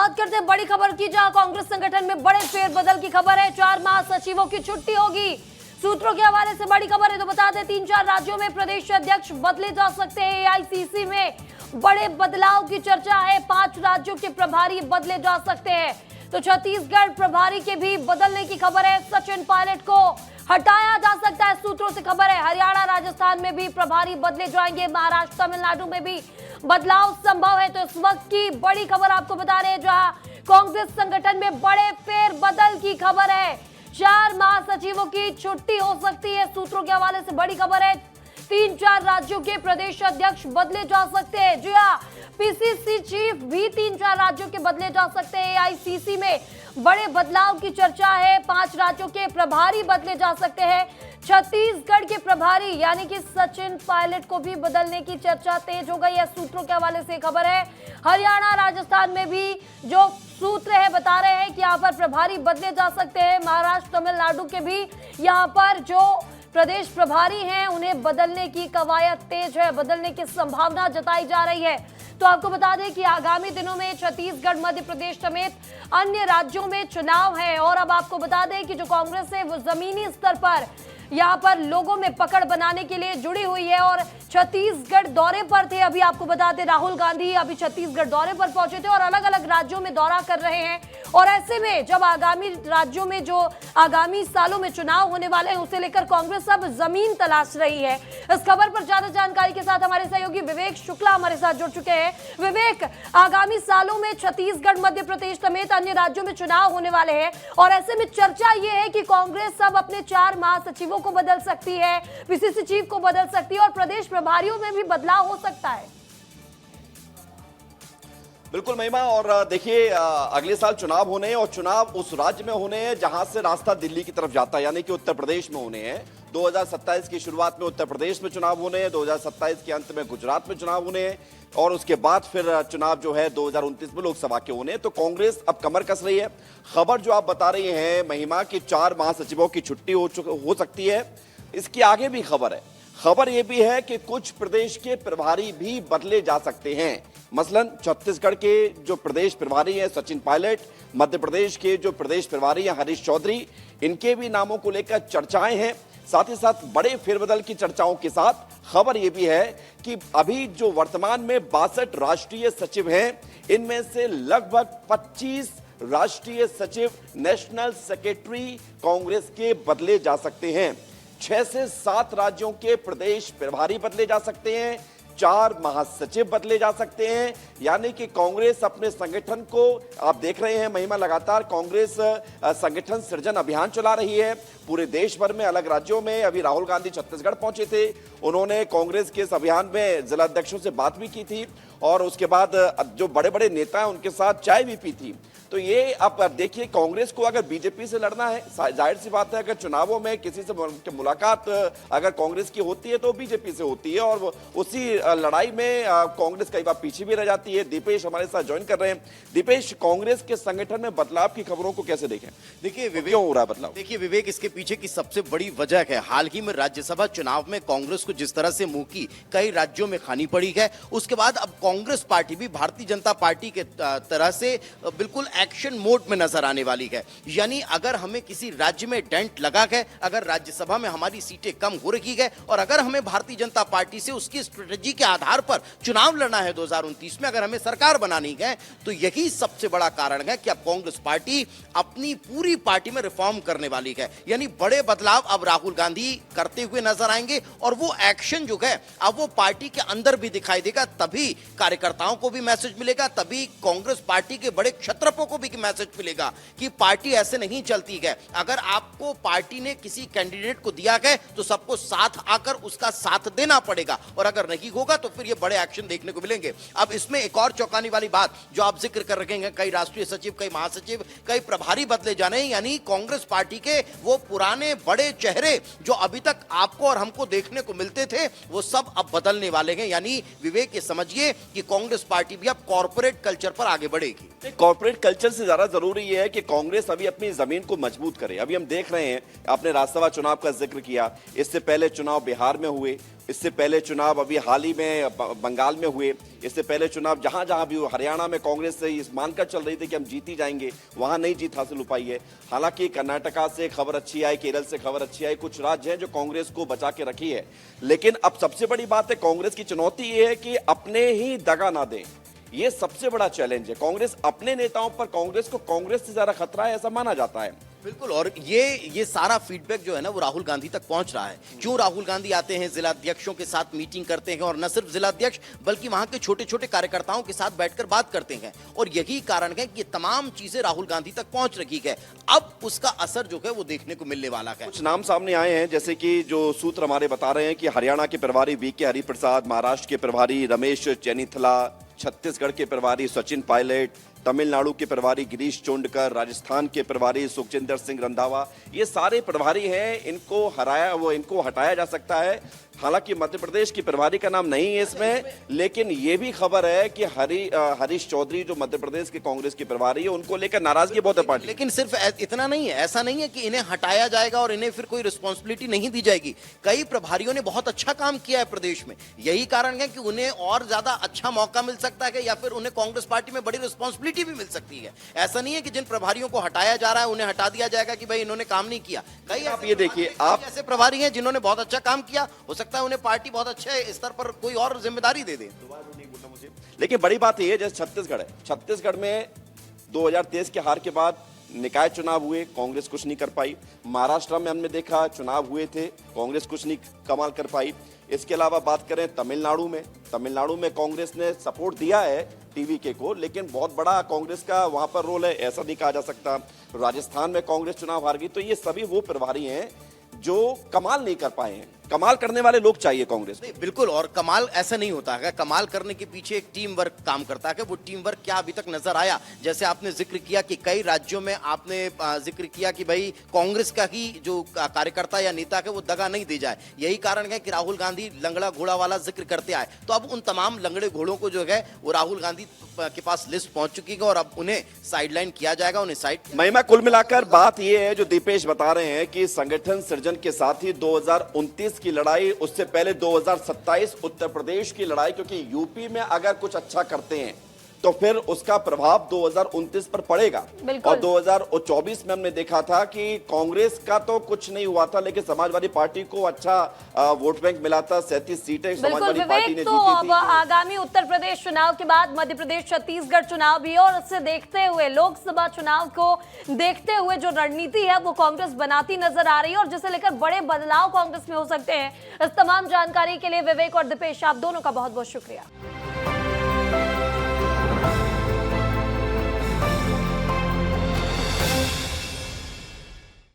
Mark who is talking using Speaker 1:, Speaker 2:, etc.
Speaker 1: बात करते हैं बड़ी खबर की, जहां कांग्रेस संगठन में बड़े फेरबदल की खबर है। 4 महासचिवों की छुट्टी होगी। सूत्रों के हवाले से बड़ी खबर है तो बता दें 3-4 राज्यों में प्रदेश अध्यक्ष बदले जा सकते हैं। एआईसीसी में बड़े बदलाव की चर्चा है। 5 राज्यों के प्रभारी बदले जा सकते हैं। तो छत्तीसगढ़ प्रभारी के भी बदलने की खबर है। सचिन पायलट को हटाया जा सकता है, सूत्रों से खबर है। हरियाणा राजस्थान में भी प्रभारी बदले जाएंगे। महाराष्ट्र तमिलनाडु में भी बदलाव संभव है। तो इस वक्त की बड़ी खबर आपको बता रहे हैं, जहां कांग्रेस संगठन में बड़े फेरबदल की खबर है। 4 महासचिवों की छुट्टी हो सकती है। सूत्रों के हवाले से बड़ी खबर है। 3-4 राज्यों के प्रदेश अध्यक्ष बदले जा सकते हैं। जी हाँ, पीसीसी चीफ भी 3-4 राज्यों के बदले जा सकते हैं। एआईसीसी में बड़े बदलाव की चर्चा है। 5 राज्यों के प्रभारी बदले जा सकते हैं। छत्तीसगढ़ के प्रभारी यानी कि सचिन पायलट को भी बदलने की चर्चा तेज हो गई है। सूत्रों के हवाले से खबर है। हरियाणा राजस्थान में भी जो सूत्र है बता रहे हैं कि यहाँ पर प्रभारी बदले जा सकते हैं। महाराष्ट्र तमिलनाडु के भी यहाँ पर जो प्रदेश प्रभारी हैं उन्हें बदलने की कवायद तेज है, बदलने की संभावना जताई जा रही है। तो आपको बता दें कि आगामी दिनों में छत्तीसगढ़, मध्य प्रदेश समेत अन्य राज्यों में चुनाव है। और अब आपको बता दें कि जो कांग्रेस है वो जमीनी स्तर पर यहाँ पर लोगों में पकड़ बनाने के लिए जुड़ी हुई है और छत्तीसगढ़ दौरे पर थे। अभी आपको बता दें राहुल गांधी अभी छत्तीसगढ़ दौरे पर पहुंचे थे और अलग अलग राज्यों में दौरा कर रहे हैं। और ऐसे में जब आगामी राज्यों में जो आगामी सालों में चुनाव होने वाले हैं उसे लेकर कांग्रेस अब जमीन तलाश रही है। इस खबर पर ज्यादा जानकारी के साथ हमारे सहयोगी विवेक शुक्ला हमारे साथ जुड़ चुके हैं। विवेक, आगामी सालों में छत्तीसगढ़, मध्य प्रदेश समेत अन्य राज्यों में चुनाव होने वाले हैं और ऐसे में चर्चा ये है कि कांग्रेस अब अपने 4 महासचिवों को बदल सकती है, पीसीसी चीफ को बदल सकती है और प्रदेश प्रभारियों में भी बदलाव हो सकता है।
Speaker 2: बिल्कुल महिमा, और देखिए अगले साल चुनाव होने हैं और चुनाव उस राज्य में होने हैं जहां से रास्ता दिल्ली की तरफ जाता है, यानी कि उत्तर प्रदेश में होने हैं। 2027 की शुरुआत में उत्तर प्रदेश में चुनाव होने हैं, 2027 के अंत में गुजरात में चुनाव होने हैं और उसके बाद फिर चुनाव जो है 2029 में लोकसभा के होने हैं। तो कांग्रेस अब कमर कस रही है। खबर जो आप बता रही हैं महिमा की 4 महासचिवों की छुट्टी हो सकती है, इसकी आगे भी खबर है। खबर यह भी है कि कुछ प्रदेश के प्रभारी भी बदले जा सकते हैं। मसलन छत्तीसगढ़ के जो प्रदेश प्रभारी हैं सचिन पायलट, मध्य प्रदेश के जो प्रदेश प्रभारी हैं हरीश चौधरी, इनके भी नामों को लेकर चर्चाएं हैं। साथ ही साथ बड़े फेरबदल की चर्चाओं के साथ खबर यह भी है कि अभी जो वर्तमान में 62 राष्ट्रीय सचिव हैं, इनमें से लगभग 25 राष्ट्रीय सचिव, नेशनल सेक्रेटरी कांग्रेस के बदले जा सकते हैं। 6 से 7 राज्यों के प्रदेश प्रभारी बदले जा सकते हैं। 4 महासचिव बदले जा सकते हैं। यानी कि कांग्रेस अपने संगठन को, आप देख रहे हैं महिमा, लगातार कांग्रेस संगठन सृजन अभियान चला रही है पूरे देश भर में, अलग राज्यों में। अभी राहुल गांधी छत्तीसगढ़ पहुंचे थे, उन्होंने कांग्रेस के इस अभियान में जिला अध्यक्षों से बात भी की थी और उसके बाद जो बड़े बड़े नेता हैं उनके साथ चाय भी पी थी। तो ये अब देखिए, कांग्रेस को अगर बीजेपी से लड़ना है, जाहिर सी बात है अगर चुनावों में किसी से मुलाकात अगर कांग्रेस की होती है तो बीजेपी से होती है और उसी लड़ाई में कांग्रेस कई बार पीछे भी रह जाती है। दीपेश हमारे साथ ज्वाइन कर रहे हैं। दीपेश, कांग्रेस के संगठन में बदलाव की खबरों को कैसे देखें?
Speaker 3: देखिए विवेक,
Speaker 2: क्यों हो रहा है बदलाव?
Speaker 3: देखिए विवेक, इसके पीछे की सबसे बड़ी वजह है हाल ही में राज्यसभा चुनाव में कांग्रेस को जिस तरह से मुंह की कई राज्यों में खानी पड़ी है, उसके बाद अब कांग्रेस पार्टी भी भारतीय जनता पार्टी के तरह से बिल्कुल एक्शन मोड में नजर आने वाली है। यानी अगर हमें किसी राज्य में डेंट लगा है, अगर राज्यसभा में हमारी सीटें कम हो रही है और अगर हमें भारतीय जनता पार्टी से उसकी स्ट्रेटजी के आधार पर चुनाव लड़ना है 2029 में, अगर हमें सरकार बनानी है, तो यही सबसे बड़ा कारण है कि अब कांग्रेस पार्टी अपनी पूरी पार्टी में रिफॉर्म करने वाली है। यानी बड़े बदलाव अब राहुल गांधी करते हुए नजर आएंगे और वो एक्शन जो है अब वो पार्टी के अंदर भी दिखाई देगा। तभी कार्यकर्ताओं को भी मैसेज मिलेगा, तभी कांग्रेस पार्टी के बड़े क्षत्रपों को भी मैसेज मिलेगा कि पार्टी ऐसे नहीं चलती है। अगर आपको पार्टी ने किसी कैंडिडेट को दिया है तो सबको साथ आकर उसका साथ देना पड़ेगा और अगर नहीं होगा तो फिर ये बड़े एक्शन देखने को मिलेंगे। अब इसमें एक और चौंकाने वाली बात जो आप जिक्र कर रहे हैं, कई राष्ट्रीय सचिव, कई महासचिव, कई प्रभारी बदले जाने, यानी कांग्रेस पार्टी के वो पुराने बड़े चेहरे जो अभी तक आपको और हमको देखने को मिलते थे वो सब अब बदलने वाले हैं। यानी विवेक, ये समझिए कि कांग्रेस पार्टी भी अब कॉर्पोरेट कल्चर पर आगे बढ़ेगी।
Speaker 2: कॉर्पोरेट कल्चर से ज्यादा जरूरी यह है कि कांग्रेस अभी अपनी जमीन को मजबूत करे। अभी हम देख रहे हैं, आपने राज्यसभा चुनाव का जिक्र किया, इससे पहले चुनाव बिहार में हुए, इससे पहले चुनाव अभी हाल ही में बंगाल में हुए, इससे पहले चुनाव जहां जहां भी हुए, हरियाणा में कांग्रेस से इस मानकर चल रही थी कि हम जीत ही जाएंगे, वहां नहीं जीत हासिल हो पाई है। हालांकि कर्नाटका से खबर अच्छी आई, केरल से खबर अच्छी आई, कुछ राज्य हैं जो कांग्रेस को बचा के रखी है। लेकिन अब सबसे बड़ी बात है, कांग्रेस की चुनौती ये है कि अपने ही दगा ना दें। ये सबसे बड़ा चैलेंज है। कांग्रेस अपने नेताओं पर, कांग्रेस को कांग्रेस से ज्यादा खतरा है ऐसा माना जाता है।
Speaker 3: बिल्कुल, और ये सारा फीडबैक जो है ना वो राहुल गांधी तक पहुंच रहा है। क्यों राहुल गांधी आते हैं, जिलाध्यक्षों के साथ मीटिंग करते हैं, और न सिर्फ जिलाध्यक्ष बल्कि वहां के छोटे छोटे कार्यकर्ताओं के साथ बैठकर बात करते हैं, और यही कारण है कि ये तमाम चीजें राहुल गांधी तक पहुंच रही है। अब उसका असर जो है वो देखने को मिलने वाला है।
Speaker 2: कुछ नाम सामने आए हैं, जैसे कि जो सूत्र हमारे बता रहे हैं कि हरियाणा के प्रभारी वीके हरिप्रसाद, महाराष्ट्र के प्रभारी रमेश चेन्नीथला, छत्तीसगढ़ के प्रभारी सचिन पायलट, तमिलनाडु के प्रभारी गिरीश चोंडकर, राजस्थान के प्रभारी सुखजिंदर सिंह रंधावा, ये सारे प्रभारी हैं। इनको हटाया जा सकता है। हालांकि मध्य प्रदेश की प्रभारी का नाम नहीं है इसमें, लेकिन ये भी खबर है कि हरीश चौधरी जो मध्य प्रदेश के कांग्रेस की प्रभारी है, उनको लेकर नाराजगी बहुत है पार्टी।
Speaker 3: लेकिन सिर्फ इतना नहीं है, ऐसा नहीं है कि इन्हें हटाया जाएगा और इन्हें फिर कोई रिस्पॉन्सिबिलिटी नहीं दी जाएगी। कई प्रभारियों ने बहुत अच्छा काम किया है प्रदेश में, यही कारण है कि उन्हें और ज्यादा अच्छा मौका मिल सकता है, या फिर उन्हें कांग्रेस पार्टी में बड़ी रिस्पॉन्सिबिलिटी भी मिल सकती है। ऐसा नहीं है कि जिन प्रभारियों को हटाया जा रहा है उन्हें हटा दिया जाएगा कि भाई इन्होंने काम नहीं किया। कई
Speaker 2: आप ये देखिए, आप
Speaker 3: ऐसे प्रभारी हैं जिन्होंने बहुत अच्छा काम किया, हो सकता है उन्हें पार्टी बहुत अच्छे स्तर पर कोई और जिम्मेदारी दे दे।
Speaker 2: लेकिन बड़ी बात यह है, जैसे छत्तीसगढ़ है, छत्तीसगढ़ में 2023 के हार के बाद निकाय चुनाव हुए, कांग्रेस कुछ नहीं कर पाई। महाराष्ट्र में हमने देखा चुनाव हुए थे, कांग्रेस कुछ नहीं कमाल कर पाई। इसके अलावा बात करें तमिलनाडु में कांग्रेस ने सपोर्ट दिया है टीवीके को, लेकिन बहुत बड़ा कांग्रेस का वहां पर रोल है, ऐसा नहीं कहा जा सकता। राजस्थान में कांग्रेस चुनाव हार गई। तो ये सभी वो प्रभारी हैं जो कमाल नहीं कर पाए हैं। कमाल करने वाले लोग चाहिए कांग्रेस को।
Speaker 3: बिल्कुल, और कमाल ऐसा नहीं होता है, कमाल करने के पीछे एक टीम वर्क काम करता है। वो टीम वर्क क्या अभी तक नजर आया? जैसे आपने जिक्र किया कि कई राज्यों में आपने जिक्र किया कि भाई कांग्रेस का ही जो कार्यकर्ता या नेता है वो दगा नहीं दे जाए। यही कारण है कि राहुल गांधी लंगड़ा घोड़ा वाला जिक्र करते आए। तो अब उन तमाम लंगड़े घोड़ों को जो है वो राहुल गांधी के पास लिस्ट पहुंच चुकी है, और अब उन्हें साइडलाइन किया जाएगा, उन्हें साइड।
Speaker 2: महिमा, कुल मिलाकर बात यह है जो दीपेश बता रहे हैं कि संगठन सृजन के साथ ही 2029 की लड़ाई, उससे पहले 2027 उत्तर प्रदेश की लड़ाई, क्योंकि यूपी में अगर कुछ अच्छा करते हैं तो फिर उसका प्रभाव 2029 पर पड़ेगा। और 2024 में हमने देखा था कि कांग्रेस का तो कुछ नहीं हुआ था, लेकिन समाजवादी पार्टी को अच्छा वोट बैंक मिला था, 37 सीटें समाजवादी पार्टी ने
Speaker 1: तो
Speaker 2: जीती
Speaker 1: अब आगामी उत्तर प्रदेश चुनाव के बाद मध्य प्रदेश छत्तीसगढ़ चुनाव भी है, और उससे देखते हुए लोकसभा चुनाव को देखते हुए जो रणनीति है वो कांग्रेस बनाती नजर आ रही है, और जिसे लेकर बड़े बदलाव कांग्रेस में हो सकते हैं। इस तमाम जानकारी के लिए विवेक और दीपेश, आप दोनों का बहुत बहुत शुक्रिया।